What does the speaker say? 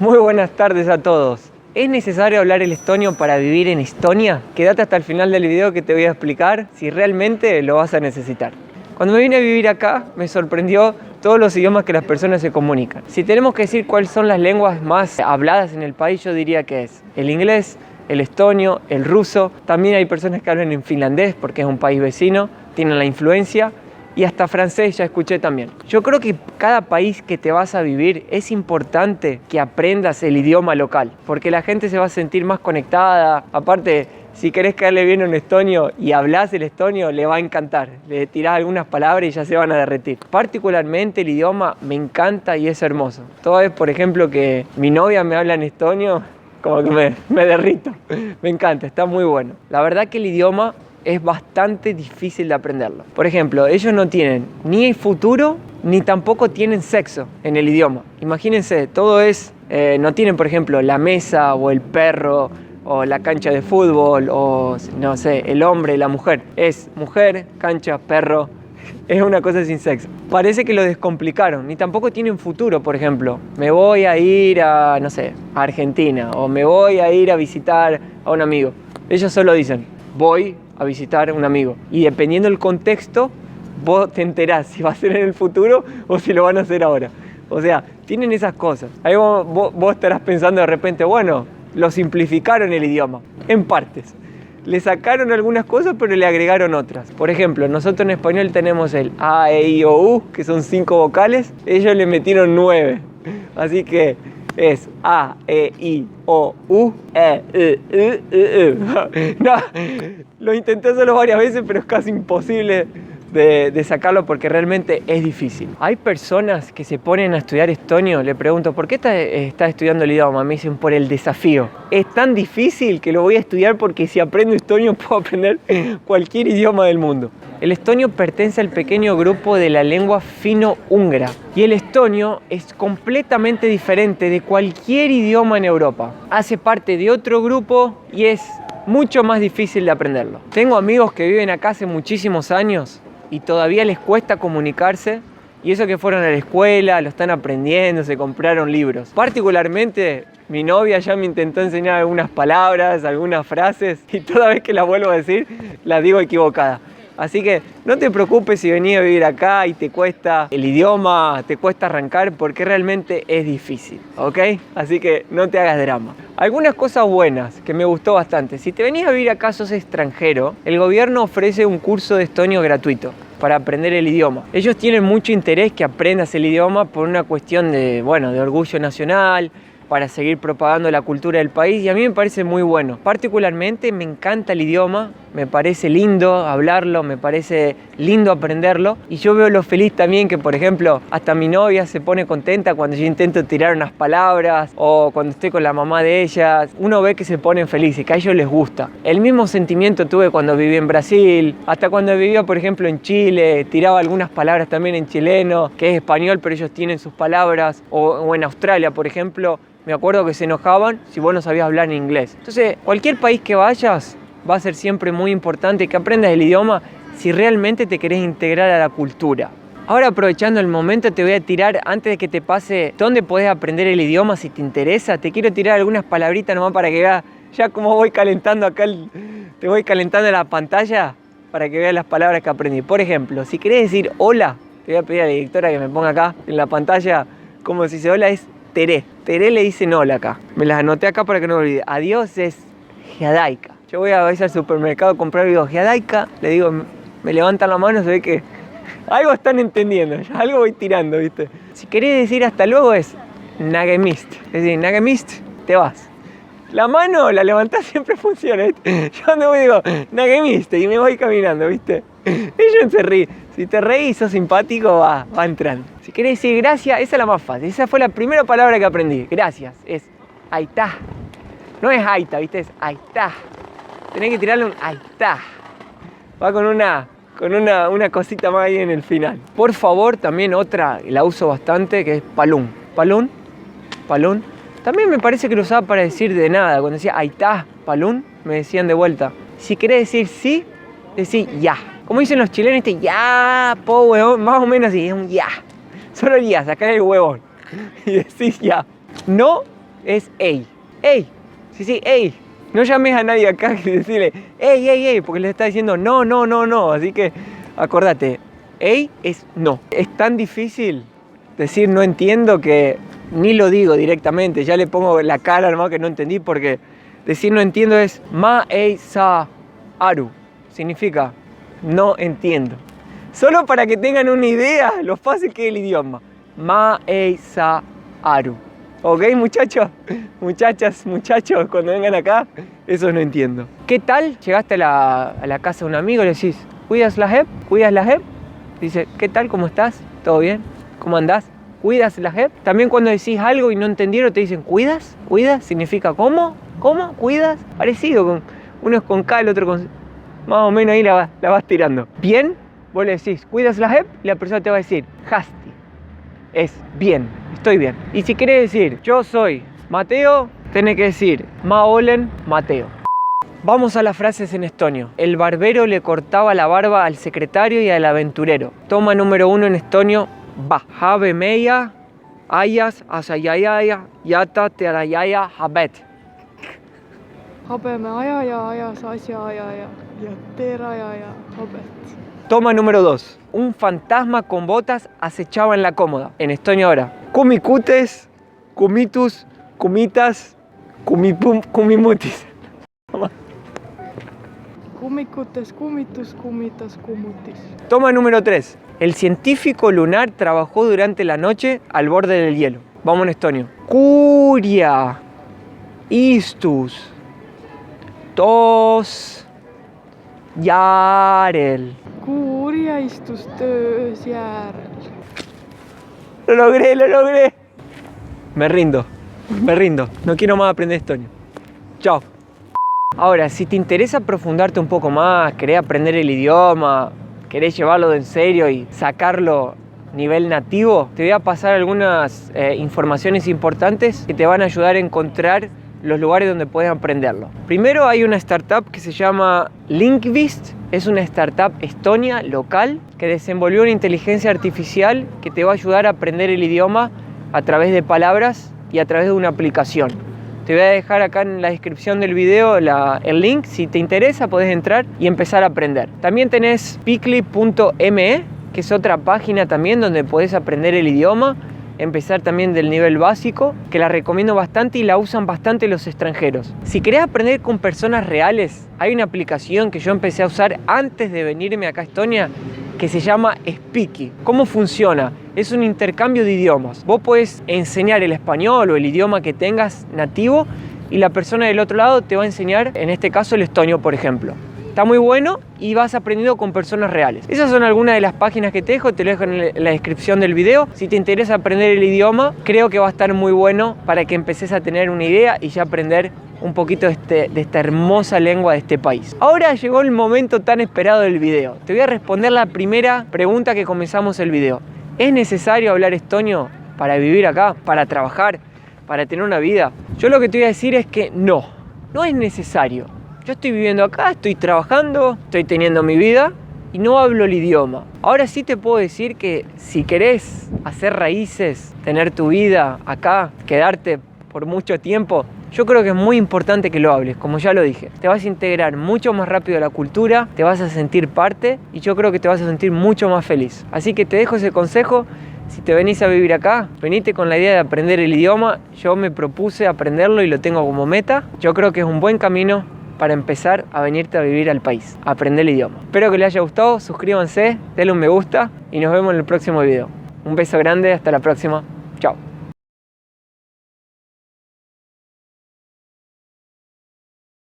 Muy buenas tardes a todos. ¿Es necesario hablar el estonio para vivir en Estonia? Quédate hasta el final del video que te voy a explicar si realmente lo vas a necesitar. Cuando me vine a vivir acá, me sorprendió todos los idiomas que las personas se comunican. Si tenemos que decir cuáles son las lenguas más habladas en el país, yo diría que es el inglés, el estonio, el ruso. También hay personas que hablan en finlandés porque es un país vecino, tienen la influencia. Y hasta francés ya escuché también. Yo creo que cada país que te vas a vivir es importante que aprendas el idioma local, porque la gente se va a sentir más conectada. Aparte, si querés caerle bien a un estonio y hablas el estonio, le va a encantar. Le tirás algunas palabras y ya se van a derretir. Particularmente el idioma me encanta y es hermoso. Toda vez, por ejemplo, que mi novia me habla en estonio, como que me derrito. Me encanta, está muy bueno. La verdad que el idioma es bastante difícil de aprenderlo. Por ejemplo, ellos no tienen ni el futuro ni tampoco tienen sexo en el idioma. Imagínense, todo es, no tienen por ejemplo la mesa o el perro o la cancha de fútbol o no sé, el hombre, la mujer. Es mujer, cancha, perro. Es una cosa sin sexo. Parece que lo descomplicaron. Ni tampoco tienen futuro, por ejemplo. Me voy a ir a, no sé, a Argentina o me voy a ir a visitar a un amigo. Ellos solo dicen, voy a visitar a un amigo. Y dependiendo del contexto, vos te enterás si va a ser en el futuro o si lo van a hacer ahora. O sea, tienen esas cosas. Ahí vos estarás pensando de repente, bueno, lo simplificaron el idioma, en partes. Le sacaron algunas cosas, pero le agregaron otras. Por ejemplo, nosotros en español tenemos el A, E, I, O, U, que son 5 vocales. Ellos le metieron 9. Así que es A, E, I, O, U, No, lo intenté hacerlo varias veces, pero es casi imposible de sacarlo porque realmente es difícil. Hay personas que se ponen a estudiar estonio, le pregunto, ¿por qué estás estudiando el idioma? Me dicen, por el desafío. Es tan difícil que lo voy a estudiar porque si aprendo estonio puedo aprender cualquier idioma del mundo. El estonio pertenece al pequeño grupo de la lengua fino-húngara y el estonio es completamente diferente de cualquier idioma en Europa. Hace parte de otro grupo y es mucho más difícil de aprenderlo. Tengo amigos que viven acá hace muchísimos años y todavía les cuesta comunicarse, y eso que fueron a la escuela, lo están aprendiendo, se compraron libros. Particularmente mi novia ya me intentó enseñar algunas palabras, algunas frases, y toda vez que las vuelvo a decir, las digo equivocadas. Así que no te preocupes si venís a vivir acá y te cuesta el idioma, te cuesta arrancar, porque realmente es difícil, ¿ok? Así que no te hagas drama. Algunas cosas buenas que me gustó bastante. Si te venís a vivir acá, sos extranjero, el gobierno ofrece un curso de estonio gratuito para aprender el idioma. Ellos tienen mucho interés que aprendas el idioma por una cuestión de, bueno, de orgullo nacional, para seguir propagando la cultura del país, y a mí me parece muy bueno. Particularmente me encanta el idioma, me parece lindo hablarlo, me parece lindo aprenderlo, y yo veo lo feliz también que, por ejemplo, hasta mi novia se pone contenta cuando yo intento tirar unas palabras o cuando estoy con la mamá de ella. Uno ve que se ponen felices, que a ellos les gusta. El mismo sentimiento tuve cuando viví en Brasil, hasta cuando vivía, por ejemplo, en Chile, tiraba algunas palabras también en chileno, que es español, pero ellos tienen sus palabras, o en Australia, por ejemplo, me acuerdo que se enojaban si vos no sabías hablar en inglés. Entonces, cualquier país que vayas, va a ser siempre muy importante que aprendas el idioma si realmente te querés integrar a la cultura. Ahora, aprovechando el momento, te voy a tirar, antes de que te pase dónde podés aprender el idioma si te interesa, te quiero tirar algunas palabritas nomás para que veas ya cómo voy calentando acá, te voy calentando la pantalla para que veas las palabras que aprendí. Por ejemplo, si querés decir hola, te voy a pedir a la directora que me ponga acá en la pantalla cómo se dice hola, es Teré. Teré le dicen hola acá. Me las anoté acá para que no me olvide. Adiós es Giadaika. Yo voy a veces al supermercado a comprar y digo Giadaika. Le digo, me levantan la mano, se ve que algo están entendiendo. Ya algo voy tirando, ¿viste? Si querés decir hasta luego es Nagemist. Es decir, Nagemist, te vas. La mano, la levantás, siempre funciona, ¿viste? Yo cuando voy digo Nagemist y me voy caminando, ¿viste? Ellos se ríen. Si te reís y sos simpático, va entrando. Si querés decir gracias, esa es la más fácil. Esa fue la primera palabra que aprendí. Gracias. Es aitá. No es aita, ¿viste? Es aitá. Tenés que tirarle un aitá. Va con una cosita más ahí en el final. Por favor, también otra, la uso bastante, que es palún. Palún. Palún. También me parece que lo usaba para decir de nada. Cuando decía aitá, palún, me decían de vuelta. Si querés decir sí, decís ya. Como dicen los chilenos, ya, po, huevón, más o menos así, es un ya. Solo el ya, sacá el huevón y decís ya. No, es ey. Ey. Sí, ey. No llames a nadie acá y decirle ey, porque le está diciendo no. Así que acordate, ey es no. Es tan difícil decir no entiendo que ni lo digo directamente. Ya le pongo la cara al que no entendí, porque decir no entiendo es ma ei sa aru. Significa no entiendo. Solo para que tengan una idea lo fácil que es el idioma. Ma ei sa aru. ¿Ok, muchachos? Muchachas, muchachos, cuando vengan acá, eso no entiendo. ¿Qué tal? Llegaste a la casa de un amigo y le decís, ¿cuidas la JEP? ¿Cuidas la JEP? Dice, ¿qué tal? ¿Cómo estás? ¿Todo bien? ¿Cómo andás? ¿Cuidas la JEP? También cuando decís algo y no entendieron te dicen, ¿cuidas? ¿Cuidas? Significa ¿cómo? ¿Cómo? ¿Cuidas? Parecido, uno es con K, el otro con... Más o menos ahí la vas tirando. ¿Bien? Vos le decís, ¿cuidas la JEP? Y la persona te va a decir, Hasti. Es bien, estoy bien. Y si querés decir, yo soy Mateo, tenés que decir, Ma olen Mateo. Vamos a las frases en estonio. El barbero le cortaba la barba al secretario y al aventurero. Toma número 1 en estonio, va. Habe meia, ayas, asayayaya, yata terayaya, habet. Habe meia ja ayas, asayaya, yaterayaya, habet. Toma número 2. Un fantasma con botas acechaba en la cómoda. En estonio ahora. Kumikutes, kumitus, kumitas, kumipum, kumimutis. Kumikutes, kumitus, kumitas, kumutis. Toma número 3. El científico lunar trabajó durante la noche al borde del hielo. Vamos en estonio. Kuria, istus, tos, yarel. Kuria istus töös järel. Lo logré. Me rindo. No quiero más aprender estonio. Chao. Ahora, si te interesa profundarte un poco más, querés aprender el idioma, querés llevarlo de en serio y sacarlo nivel nativo, te voy a pasar algunas informaciones importantes que te van a ayudar a encontrar los lugares donde puedes aprenderlo. Primero hay una startup que se llama Linkvist. Es una startup estonia local que desenvolvió una inteligencia artificial que te va a ayudar a aprender el idioma a través de palabras y a través de una aplicación. Te voy a dejar acá en la descripción del video el link. Si te interesa podés entrar y empezar a aprender. También tenés Pikli.me, que es otra página también donde podés aprender el idioma, empezar también del nivel básico, que la recomiendo bastante y la usan bastante los extranjeros. Si querés aprender con personas reales, hay una aplicación que yo empecé a usar antes de venirme acá a Estonia que se llama Speaky. ¿Cómo funciona? Es un intercambio de idiomas. Vos podés enseñar el español o el idioma que tengas nativo y la persona del otro lado te va a enseñar, en este caso, el estonio, por ejemplo. Está muy bueno y vas aprendiendo con personas reales. Esas son algunas de las páginas que te lo dejo en la descripción del video. Si te interesa aprender el idioma, creo que va a estar muy bueno para que empeces a tener una idea y ya aprender un poquito de esta hermosa lengua de este país. Ahora llegó el momento tan esperado del video. Te voy a responder la primera pregunta que comenzamos el video. ¿Es necesario hablar estonio para vivir acá, para trabajar, para tener una vida? Yo lo que te voy a decir es que no es necesario. Yo estoy viviendo acá, estoy trabajando, estoy teniendo mi vida y no hablo el idioma. Ahora sí te puedo decir que si querés hacer raíces, tener tu vida acá, quedarte por mucho tiempo, yo creo que es muy importante que lo hables, como ya lo dije. Te vas a integrar mucho más rápido a la cultura, te vas a sentir parte y yo creo que te vas a sentir mucho más feliz. Así que te dejo ese consejo. Si te venís a vivir acá, venite con la idea de aprender el idioma. Yo me propuse aprenderlo y lo tengo como meta. Yo creo que es un buen camino para empezar a venirte a vivir al país, a aprender el idioma. Espero que les haya gustado, suscríbanse, denle un me gusta y nos vemos en el próximo video. Un beso grande, hasta la próxima. Chao.